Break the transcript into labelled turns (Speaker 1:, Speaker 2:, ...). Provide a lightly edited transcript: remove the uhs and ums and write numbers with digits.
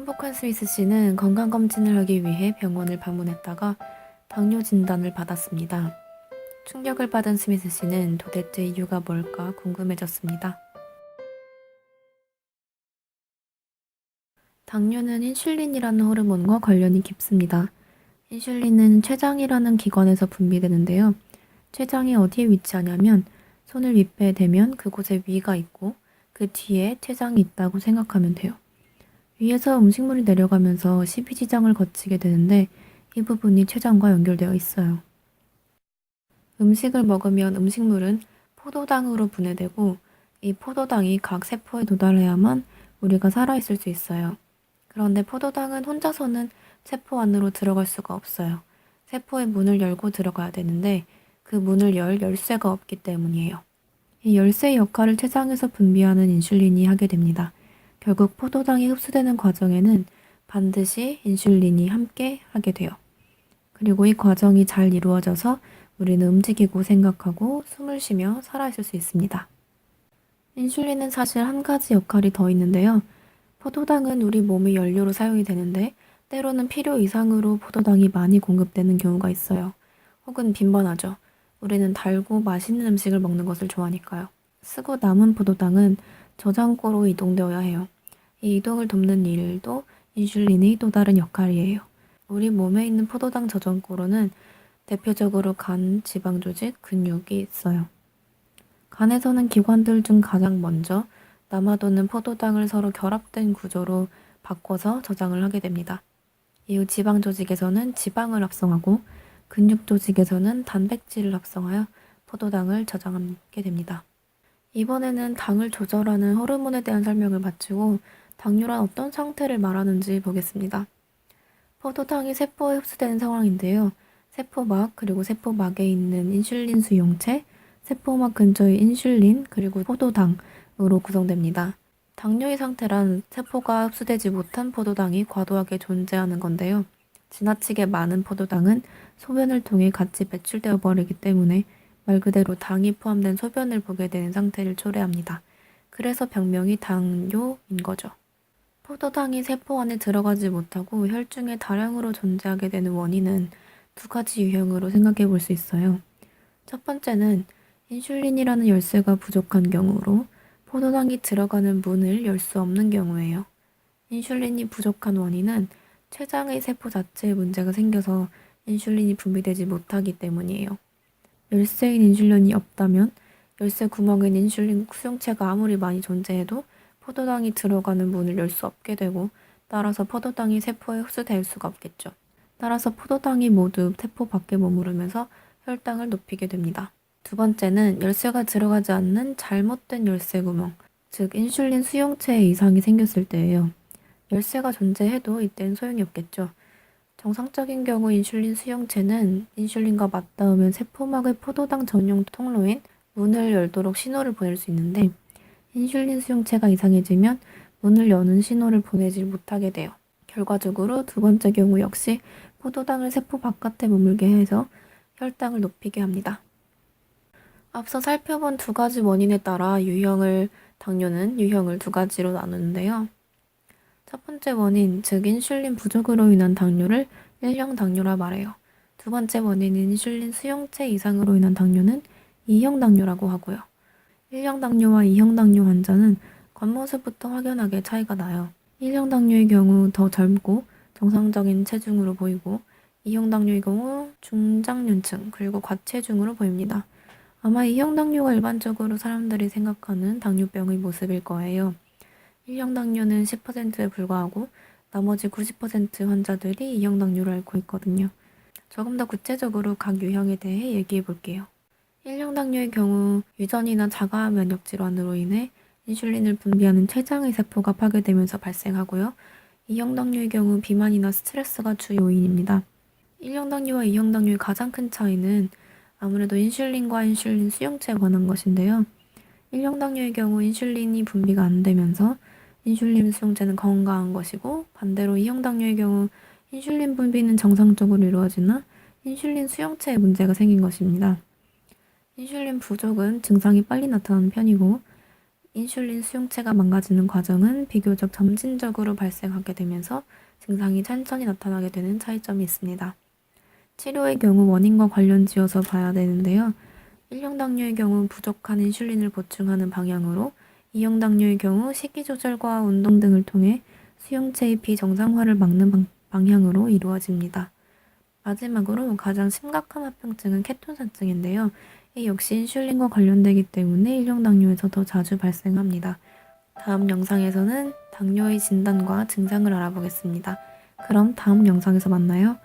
Speaker 1: 행복한 스미스 씨는 건강검진을 하기 위해 병원을 방문했다가 당뇨 진단을 받았습니다. 충격을 받은 스미스 씨는 도대체 이유가 뭘까 궁금해졌습니다. 당뇨는 인슐린이라는 호르몬과 관련이 깊습니다. 인슐린은 췌장이라는 기관에서 분비되는데요. 췌장이 어디에 위치하냐면 손을 윗배에 대면 그곳에 위가 있고 그 뒤에 췌장이 있다고 생각하면 돼요. 위에서 음식물이 내려가면서 십이지장을 거치게 되는데 이 부분이 췌장과 연결되어 있어요. 음식을 먹으면 음식물은 포도당으로 분해되고 이 포도당이 각 세포에 도달해야만 우리가 살아있을 수 있어요. 그런데 포도당은 혼자서는 세포 안으로 들어갈 수가 없어요. 세포의 문을 열고 들어가야 되는데 그 문을 열 열쇠가 없기 때문이에요. 이 열쇠의 역할을 췌장에서 분비하는 인슐린이 하게 됩니다. 결국 포도당이 흡수되는 과정에는 반드시 인슐린이 함께 하게 돼요. 그리고 이 과정이 잘 이루어져서 우리는 움직이고 생각하고 숨을 쉬며 살아있을 수 있습니다. 인슐린은 사실 한 가지 역할이 더 있는데요. 포도당은 우리 몸의 연료로 사용이 되는데 때로는 필요 이상으로 포도당이 많이 공급되는 경우가 있어요. 혹은 빈번하죠. 우리는 달고 맛있는 음식을 먹는 것을 좋아하니까요. 쓰고 남은 포도당은 저장고로 이동되어야 해요. 이 이동을 돕는 일도 인슐린의 또 다른 역할이에요. 우리 몸에 있는 포도당 저장고로는 대표적으로 간, 지방조직, 근육이 있어요. 간에서는 기관들 중 가장 먼저 남아도는 포도당을 서로 결합된 구조로 바꿔서 저장을 하게 됩니다. 이후 지방조직에서는 지방을 합성하고 근육조직에서는 단백질을 합성하여 포도당을 저장하게 됩니다. 이번에는 당을 조절하는 호르몬에 대한 설명을 마치고 당뇨란 어떤 상태를 말하는지 보겠습니다. 포도당이 세포에 흡수되는 상황인데요. 세포막 그리고 세포막에 있는 인슐린 수용체, 세포막 근처의 인슐린 그리고 포도당으로 구성됩니다. 당뇨의 상태란 세포가 흡수되지 못한 포도당이 과도하게 존재하는 건데요. 지나치게 많은 포도당은 소변을 통해 같이 배출되어 버리기 때문에 말 그대로 당이 포함된 소변을 보게 되는 상태를 초래합니다. 그래서 병명이 당뇨인 거죠. 포도당이 세포 안에 들어가지 못하고 혈중에 다량으로 존재하게 되는 원인은 두 가지 유형으로 생각해 볼 수 있어요. 첫 번째는 인슐린이라는 열쇠가 부족한 경우로 포도당이 들어가는 문을 열 수 없는 경우예요. 인슐린이 부족한 원인은 췌장의 세포 자체에 문제가 생겨서 인슐린이 분비되지 못하기 때문이에요. 열쇠인 인슐린이 없다면 열쇠 구멍엔 인슐린 수용체가 아무리 많이 존재해도 포도당이 들어가는 문을 열 수 없게 되고 따라서 포도당이 세포에 흡수될 수가 없겠죠. 따라서 포도당이 모두 세포 밖에 머무르면서 혈당을 높이게 됩니다. 두 번째는 열쇠가 들어가지 않는 잘못된 열쇠 구멍, 즉 인슐린 수용체에 이상이 생겼을 때예요. 열쇠가 존재해도 이때는 소용이 없겠죠. 정상적인 경우 인슐린 수용체는 인슐린과 맞닿으면 세포막의 포도당 전용 통로인 문을 열도록 신호를 보낼 수 있는데 인슐린 수용체가 이상해지면 문을 여는 신호를 보내질 못하게 돼요. 결과적으로 두 번째 경우 역시 포도당을 세포 바깥에 머물게 해서 혈당을 높이게 합니다. 앞서 살펴본 두 가지 원인에 따라 당뇨는 유형을 두 가지로 나누는데요. 첫 번째 원인, 즉 인슐린 부족으로 인한 당뇨를 1형 당뇨라 말해요. 두 번째 원인인 인슐린 수용체 이상으로 인한 당뇨는 2형 당뇨라고 하고요. 1형 당뇨와 2형 당뇨 환자는 겉모습부터 확연하게 차이가 나요. 1형 당뇨의 경우 더 젊고 정상적인 체중으로 보이고 2형 당뇨의 경우 중장년층 그리고 과체중으로 보입니다. 아마 2형 당뇨가 일반적으로 사람들이 생각하는 당뇨병의 모습일 거예요. 1형 당뇨는 10%에 불과하고 나머지 90% 환자들이 2형 당뇨를 앓고 있거든요. 조금 더 구체적으로 각 유형에 대해 얘기해 볼게요. 1형 당뇨의 경우 유전이나 자가 면역 질환으로 인해 인슐린을 분비하는 췌장의 세포가 파괴되면서 발생하고요. 2형 당뇨의 경우 비만이나 스트레스가 주 요인입니다. 1형 당뇨와 2형 당뇨의 가장 큰 차이는 아무래도 인슐린과 인슐린 수용체에 관한 것인데요. 1형 당뇨의 경우 인슐린이 분비가 안 되면서 인슐린 수용체는 건강한 것이고 반대로 2형 당뇨의 경우 인슐린 분비는 정상적으로 이루어지나 인슐린 수용체에 문제가 생긴 것입니다. 인슐린 부족은 증상이 빨리 나타나는 편이고 인슐린 수용체가 망가지는 과정은 비교적 점진적으로 발생하게 되면서 증상이 천천히 나타나게 되는 차이점이 있습니다. 치료의 경우 원인과 관련 지어서 봐야 되는데요. 1형 당뇨의 경우 부족한 인슐린을 보충하는 방향으로, 2형 당뇨의 경우 식이 조절과 운동 등을 통해 수용체의 비정상화를 막는 방향으로 이루어집니다. 마지막으로 가장 심각한 합병증은 케톤산증인데요. 이 역시 인슐린과 관련되기 때문에 1형 당뇨에서 더 자주 발생합니다. 다음 영상에서는 당뇨의 진단과 증상을 알아보겠습니다. 그럼 다음 영상에서 만나요.